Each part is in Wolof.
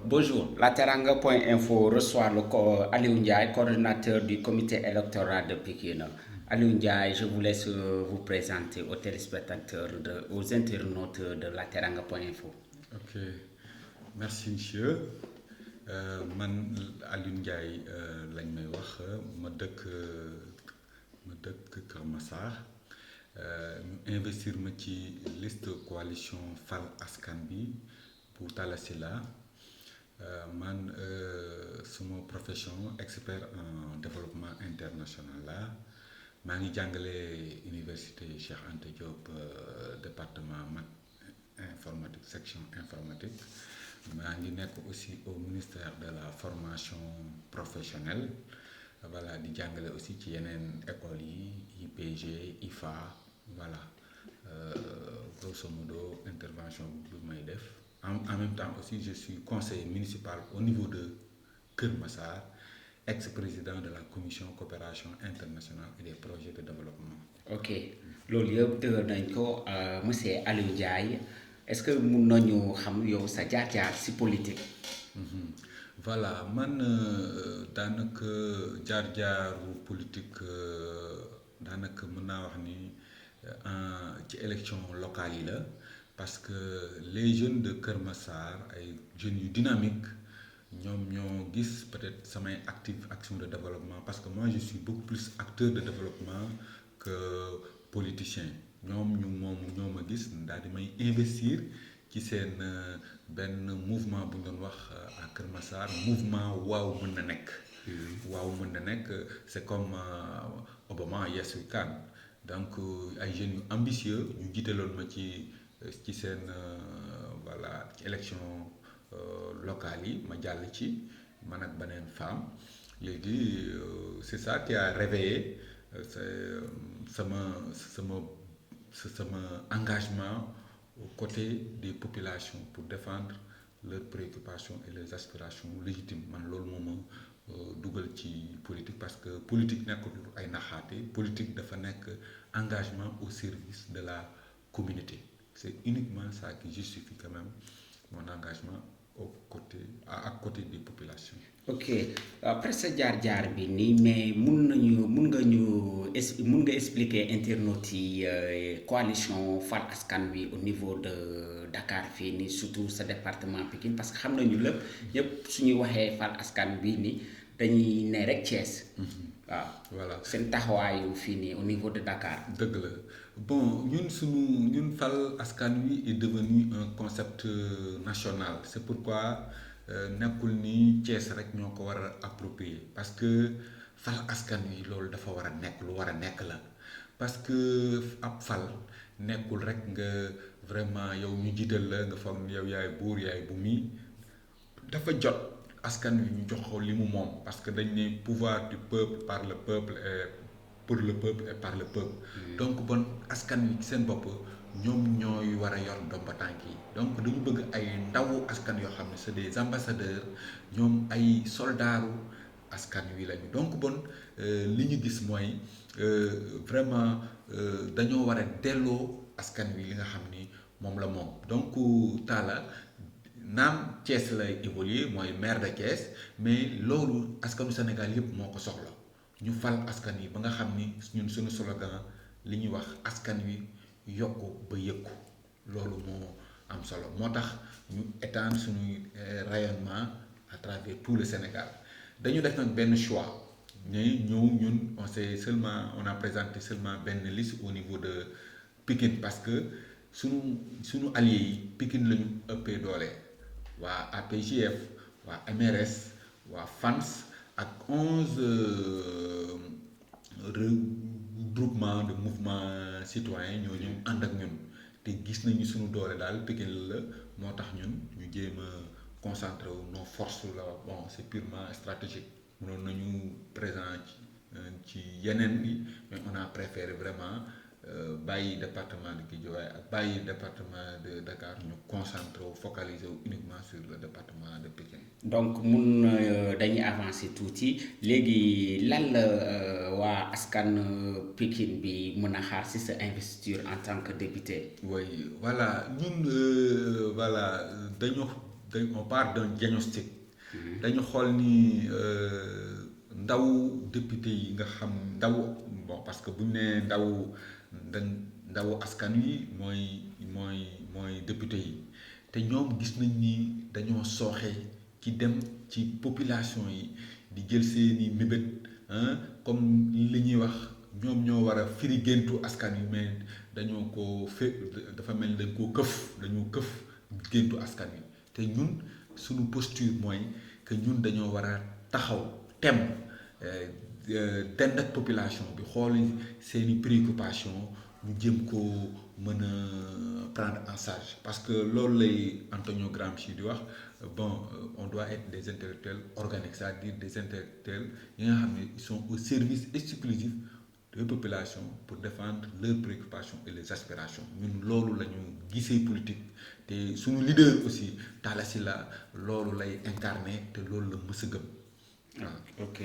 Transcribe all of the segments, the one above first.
Bonjour, la Teranga.info reçoit Aliou Ndiaye, coordinateur du comité électoral de Pékin. Aliou Ndiaye, je vous laisse vous présenter aux téléspectateurs, aux internautes de la Teranga.info. Ok, merci monsieur. Man Aliou Ndiaye lañ may wax ma dëkk Kër Massar ñu investir ma ci liste coalition Fal Askan bi pour Talla Sylla man suma profession expert en développement international la maa ngi jàngale université Cheikh Anta Diop département informatique section informatique maa ngi nekk aussi au ministère de la formation professionnelle voilà di jàngale aussi ci yeneen écoles yi IPG IFA voilà grosso modo intervention bi may def en même temps aussi je suis conseiller municipal au niveau de Kër Massar ex-président de la commission coopération internationale et des projets de développement. Ok, loolu yëpp dëgg nañ ko monsieur Aliou Ndiaye est-ce que mun nañu xam yow sa jaar-jaar ci politique. Voilà man daanaka jaar-jaaru politique daanaka mën naa wax ni ci élection locale yi la parce que les jeunes de Kër Massar ay jeunes yu dynamique ñoom ñoo gis peut-être samay action de développement parce que moi je suis beaucoup plus acteur de développement que politicien ñoom ñoo ma gis daal di may investir ci seen benn mouvement bu ñu doon wax à Kër Massar mouvement waaw mën na nekk. waaw mën na nekk c'est comme Obama Yes We Can donc ay jeunes yu ambitieux ñu jiitaloon ma ci seen voilà ci élection locales yi ma jàll ci man ak beneen femme léegi c'est ça qui a réveillé sama engagement aux côtés des populations pour défendre leurs préoccupations et leurs aspirations légitimes man loolu moo ma dugal ci politique parce que politique nekkul ay naxaate politique dafa nekk engagement au service de la communauté c'est uniquement ça qui justifie quand même mon engagement à côté des populations. Ok après sa jaar-jaar bi nii mais mun nga expliquer internautes yi coalition Fal Askan Wi au niveau de Dakar fii nii surtout sa département Pikine parce que xam nañu lépp ñëpp suñuy waxee Fal Askan Wi nii dañuy ne rek Thiès. waaw voilà seen taxawaayu fii nii au niveau de Dakar. dëgg la bon ñun Fal Askan Wi est devenu un concept national c'est pourquoi nekkul ni Thiès rek ñoo ko war a approprier parce que Fal Askan Wi loolu dafa war a nekk lu war a nekk la parce que ab fal nekkul rek nga vraiment yow ñu jiital la nga foog yow yaay buur yaay bu mi dafa jot askan wi ñu jox ko li mu moom parce que dañ ne pouvoir du peuple par le peuple et pour le peuple et par le peuple. donc bon askan wi ci seen bopp ñoom ñooy war a yor ndomba tànk yi donc dañu bëgg ay ndawu askan yoo xam ne c'est des ambassadeurs ñoom ay soldaaru askan wi lañu donc bon li ñu gis mooy vraiment dañoo war a delloo askan wi li nga xam ni moom la moom donc Talla naam Thiès lay évoluer mooy maire de Thiès mais loolu askanu Sénégal yëpp moo ko soxla ñu fal askan wi ba nga xam ni ñun suñu slogan li ñuy wax askan wi yokku ba yëkku loolu moo am solo moo tax ñu étendre suñuy rayonnement à travers tout le Sénégal dañu def nag benn choix mais ñun on a présenté seulement benn liste au niveau de Pikine parce que suñu alliés yi Pikine la ñu ëppee doole waa APJF waa MRS waa FANS ak 11 regroupement de mouvement citoyen ñoo ñëw ànd ak ñun te gis nañu suñu doole daal Pikine la moo tax ñun ñu jéem a concentré wu nos forces là bon c'est purement stratégique mënoon nañu présent ci yeneen yi mais on a préféré vraiment bàyyi département de Guédiawaye ak bàyyi département de Dakar ñu concentré wu focaliser wu uniquement sur le département de Pikine. donc dañuy avancer tuuti léegi lan la waa askan Pikine bi mën a xaar ci sa investiture en tant que député. oui voilà ñun voilà dañoo on part d'un diagnostic dañu xool ni ndaw député yi nga xam ndaw bon parce que bu ñu nee ndaw askan wi mooy député yi te ñoom gis nañ ni dañoo sooxe ci dem ci population yi di jël seeni mébét comme li ñuy wax ñoom ñoo war a firi géntu askan wi mais dañoo ko dafa mel ni dañoo këf géntu askan wi te ñun suñu posture mooy que ñun dañoo war a taxaw tem dend ak population bi xool seeni préoccupation ñu jëm ko mën a prendre en charge parce que loolu lay Antonio Gramsci di wax bon on doit être des intellectuels organiques c'est-à-dire des intellectuels yi nga xam ne ils sont au service exclusif des populations pour défendre leurs préoccupations et les aspirations ñun loolu la ñu gisee politique te suñu leader aussi Talla Sylla loolu lay incarné te loolu la mës a gëm waaw. ok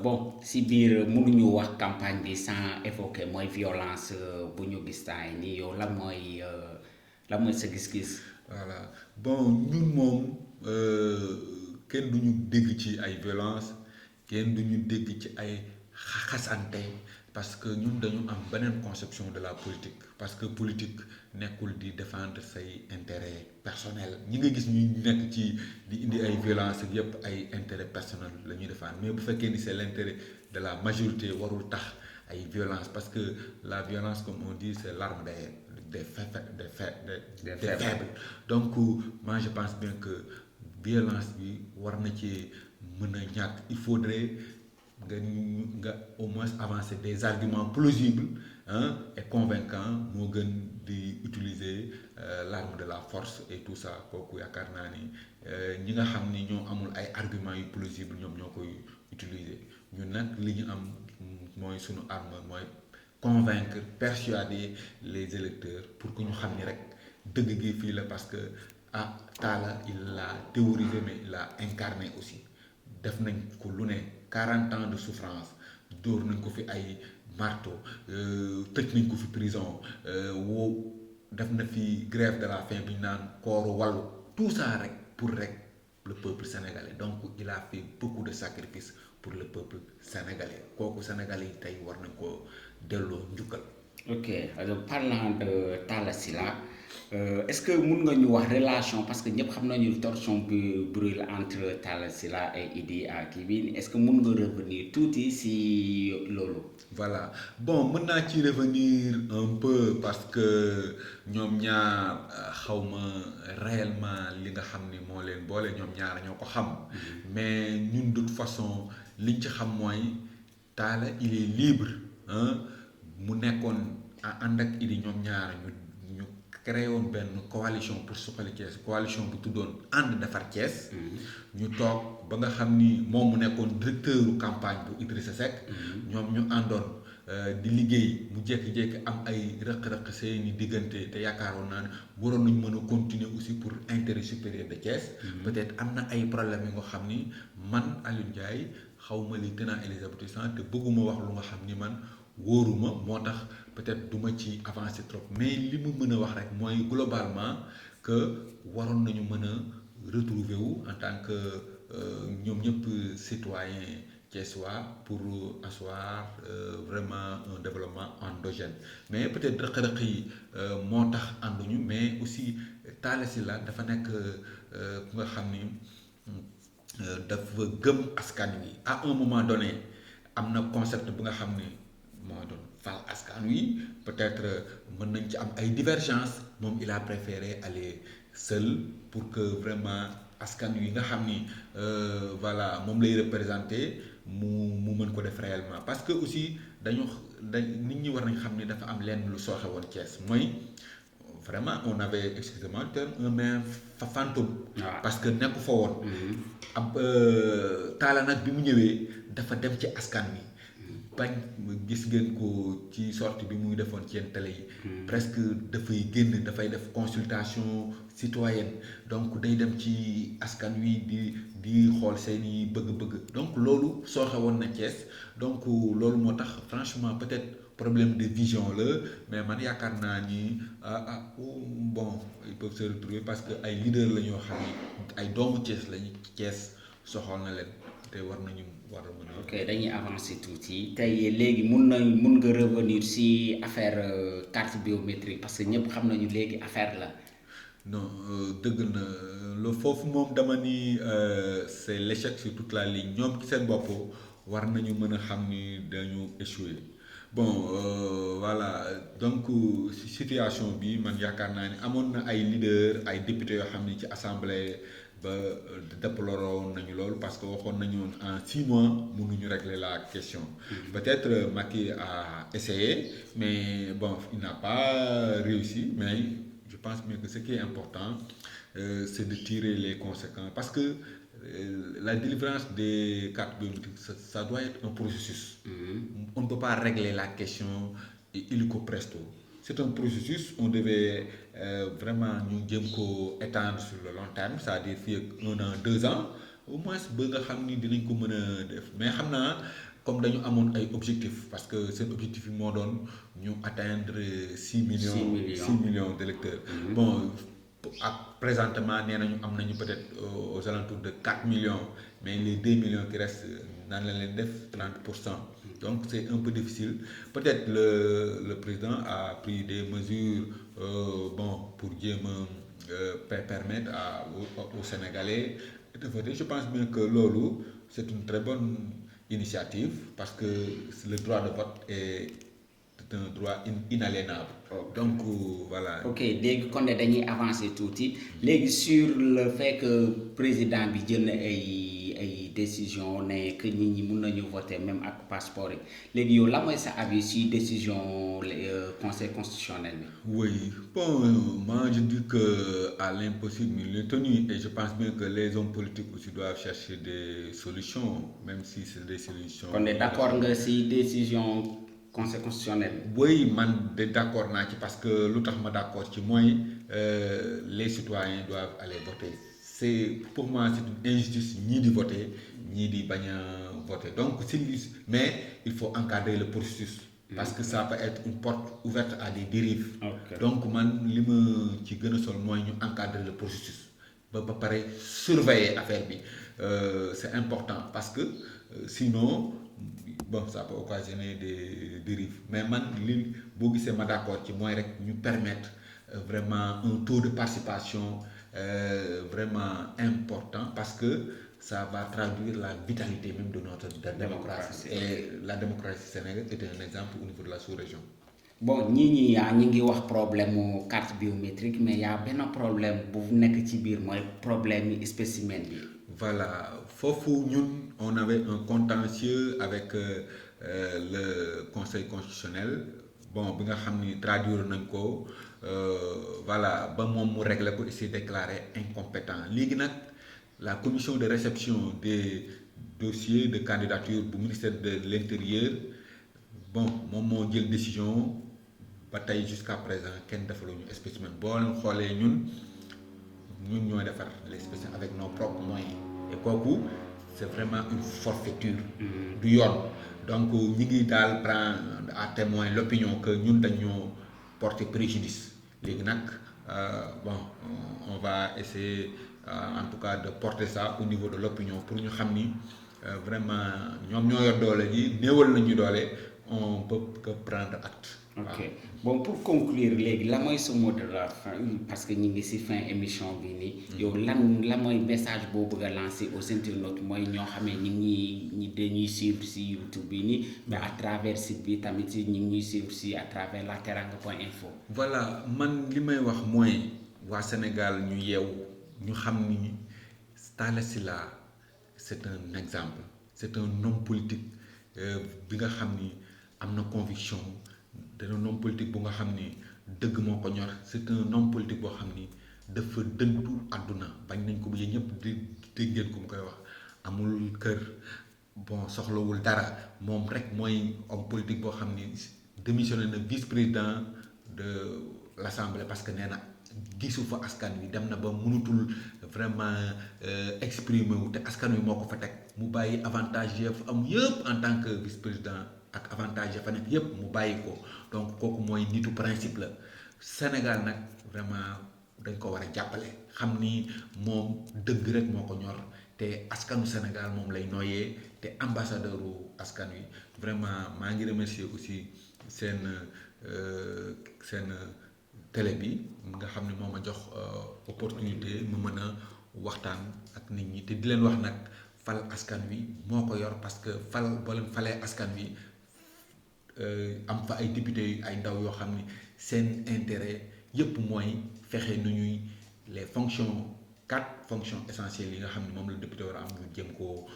bon si biir mënuñu wax campagne bi sans évoquer mooy violence bu ñu gis temps yi nii yow lan mooy sa gis-gis. voilà bon ñun moom kenn duñu dégg ci ay violence kenn duñu dégg ci ay xasante parce que ñun dañu am beneen conception de la politique parce que politique nekkul di défendre say intérêt personnel ñi nga gis ñu nekk ci di indi ay violence ak yépp ay intérêt personnel la ñuy défendre mais bu fekkee ni c'est l'intérêt de la majorité warul tax ay violence parce que la violence comme on dit c'est l'arme des faibles donc moi je pense bien que violence bi war na ci mën a ñàkk il faudrait nga au moins avancer des arguments plausibles et convaincants moo gën di utiliser l'arme de la force et tout ça kooku yaakaar naa ni ñi nga xam ni ñoo amul ay arguments yu plausibles ñoom ñoo koy utiliser ñun nag li ñu am mooy sunu arme mooy convaincre persuader les électeurs pour que ñu xam ni rek dëgg gi fii la parce que Talla il l'a théorisé mais il l'a incarné aussi def nañ ko lu ne 40 ans de souffrance dóor nañ ko fi ay marteau tëj nañ ko fi prison def na fi grève de la faim bi ñu naan kooru wàllu tout ça rek pour rek le peuple sénégalais donc il a fait beaucoup de sacrifices pour le peuple sénégalais kooku sénégalais yi tey war nañ ko delloo njukkal. ok alors parlant de Talla Sylla est-ce que mun nga ñu wax relation parce que ñëpp xam nañu torsion bi brûle entre Talla Sylla et Idy kii bi est-ce que mun nga revenir tuuti si loolu. voilà bon mën naa ci revenir un peu parce que ñoom ñaar xawma réellement li nga xam ni moo leen boole ñoom ñaar ñoo ko xam mais ñun de toute façon liñ ci xam mooy Talla il est libre mu nekkoon ànd ak Idy ñoom ñaar ñu créé woon benn coalition pour suqali Thiès coalition bu tuddoon ànd defar Thiès ñu toog ba nga xam ni moom mu nekkoon directeur campagne bu Idrissa Seck ñoom ñu àndoon di liggéey mu jékki-jékki am ay rëq-rëq seeni diggante te yaakaaroon naa ne waroon nañu mën a continuer aussi pour intérêt supérieur de Thiès peut-être am na ay problèmes yu nga xam ni man Alioune Ndiaye xawma li tenants et les aboutissants te bëgguma wax lu nga xam ni man wóoruma moo tax peut-être duma ci avancer trop mais li mu mën a wax rek mooy globalement que waroon nañu mën a retrouver wu en tant que ñoom ñëpp citoyens thiessois pour asseoir vraiment un développement endogène mais peut-être rëq-rëq yi moo tax ànduñu mais aussi Talla Sylla dafa nekk ku nga xam ni dafa gëm askan wi à un moment donné am na concept bu nga xam ni moo doon fal askan wi peut-être mën nañ ci am ay divergences moom il a préféré aller seul pour que vraiment askan wi nga xam ni voilà moom lay représenter mu mën ko def réellement parce que aussi nit ñi war nañ xam ni dafa am lenn lu sooxe woon Thiès mooy vraiment on avait excusez-moi le terme un maire fantôme parce que nekku fa woon ab Talla nag bi mu ñëwee dafa dem ci askan wi bañ gis ngeen ko ci sortie bi muy defoon ci yenn télé yi presque dafay génn dafay def consultation citoyenne donc day dem ci askan wi di xool seeni bëgg-bëgg donc loolu sooxe woon na Thiès donc loolu moo tax franchement peut-être problème de vision la mais man yaakaar naa ni bon ils peuvent se retrouver parce que ay leaders la ñoo xam ni ay doomu Thiès lañu Thiès soxal na leen te war a mën a. ok dañuy avancer tuuti tey léegi mun nga revenir si affaire carte biométrique parce que ñëpp xam nañu léegi affaire la. Non dëgg na lu foofu moom dama ni c'est l'échec sur toute la ligne ñoom ci seen bopp war nañu mën a xam ni dañu échoué bon voilà donc situation bi man yaakaar naa ni amoon na ay leaders ay députés yoo xam ni ci assemblée ba déploré nañu loolu parce que waxoon nañu en 6 mois mënuñu régler la question. Peut-être Macky a essayé mais bon il n'a pas réussi mais. Je pense bien que ce qui est important, c'est de tirer les conséquences. Parce que la délivrance des cartes biométriques, ça doit être un processus. On ne peut pas régler la question illico presto. C'est un processus, on devait vraiment nous étendre sur le long terme, c'est-à-dire faire 1 an, 2 ans, au moins, mais comme dañu amoon ay objectifs parce que cet objectif yi moo doon ñu atteindre 6 millions d'électeurs. Bon présentement nee nañu am nañu peut-être aux alentours de 4 millions mais les 2 millions qui restent naan la leen def 30%. Donc c'est un peu difficile. Peut-être le président a pris des mesures pour jéem a permettre aux Sénégalais de voter. Je pense bien que loolu c'est une très bonne initiative parce que le droit de vote est un droit inaliénable. Donc voilà. Ok léegi kon ne dañuy avancer tuuti léegi sur le fait que président bi jël na ay décision ne que nit ñi mun nañu voter même ak passeport yi léegi yow la mooy sa avis si décision conseil constitutionnel bi. Oui bon moi je dis que à l'impossible il est tenu et je pense bien que les hommes politiques aussi doivent chercher des solutions même si c'est des solutions. kon ne d'accord nga si décision conseil constitutionnel. Oui man d'accord naa ci parce que lu tax ma d'accord ci mooy les citoyens doivent aller voter. Pour moi c'est une injustice ñii di voter ñii di bañ a voter donc mais il faut encadrer le processus. Parce que ça peut être une porte ouverte à des dérives. Okay. Donc man li ma ci gën a sol mooy ñu encadrer le processus ba pare surveiller affaire bi c'est important parce que sinon bon ça peut occasionner des dérives mais man li boo gisee ma d'accord ci mooy rek ñu permettre vraiment un taux de participation vraiment important parce que ça va traduire la vitalité même de notre démocratie. Et la démocratie sénégalaise est un exemple au niveau de la sous-région. Bon ñi ngi wax problème mu carte biométrique mais y a benn problème bu nekk ci biir mooy problème spécimen bi. Voilà foofu ñun on avait un contentieux avec le conseil constitutionnel bon bi nga xam ni traduire nañ ko voilà ba moom mu régler ko et s'est déclaré incompétent léegi nag la commission de réception des dossiers de candidature bu ministère de l'intérieur bon moom moo jël décision ba tey jusqu'à présent kenn defaluñu spécimen boo leen xoolee ñun ñooy defar les spécimens avec nos propres moyens et kooku c'est vraiment une forfaiture du yoon donc ñi ngi daal prendre à témoin l'opinion que ñun dañoo porter préjudice léegi nag bon on va essayer en tout cas de porter ça au niveau de l'opinion pour ñu xam ni vraiment ñoom ñoo yor doole ji néewal nañu doole on peut que prendre acte. Ok bon pour conclure léegi la mooy sa mot de la fin parce que ñu ngi ci fin émission bi nii. yow la mooy message boo bëgg a lancer aux internautes mooy ñoo xamee ñi dañuy suivre ci YouTube bi nii mais à travers site bi tamit ñi ngi ñuy suivre ci à travers lateranga.info. Voilà man li may wax mooy waa Sénégal ñu yeewu ñu xam ni Talla Sylla c'est un exemple c'est un homme politique bi nga xam ni am na conviction. C'est un homme politique bu nga xam ni dëgg moo ko ñor c'est un homme politique boo xam ni dafa dëddu àdduna bañ nañ ko ba yéen ñëpp dégg ngeen ko mu koy wax amul kër bon soxlawul dara moom rek mooy homme politique boo xam ni démissionné na vice-président de l'Assemblée parce que nee na gisu fa askan wi dem na ba mënutul vraiment exprimer wu te askan wi moo ko fa teg mu bàyyi avantage yi fa am yëpp en tant que vice-président ak avantage ya fa nekk yëpp mu bàyyi ko donc kooku mooy nitu principe la Sénégal nag vraiment dañ ko war a jàppale xam ni moom dëgg rek moo ko ñor te askanu Sénégal moom lay noyyee te ambassadeur u askan wi vraiment maa ngi remercier aussi seen seen télé bi nga xam ne moo ma jox opportunité ma mën a waxtaan ak nit ñi te di leen wax nag fal askan wi moo ko yor parce que fal boo leen falee askan wi am fa ay député yu ay ndaw yoo xam ni seen intérêt yëpp mooy fexe nu ñuy les fonctions 4 fonctions essentielles yi nga xam ne moom la député war a am ñu jëm koo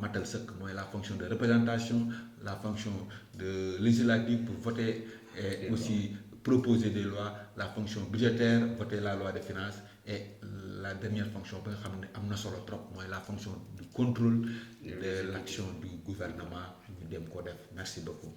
matal sëkk mooy la fonction de représentation la fonction de législative pour voter et aussi proposer des lois la fonction budgétaire voter la loi des finances et la dernière fonction bi nga xam ne am na solo trop mooy la fonction du contrôle de l'action du gouvernement ñu dem ko def merci beaucoup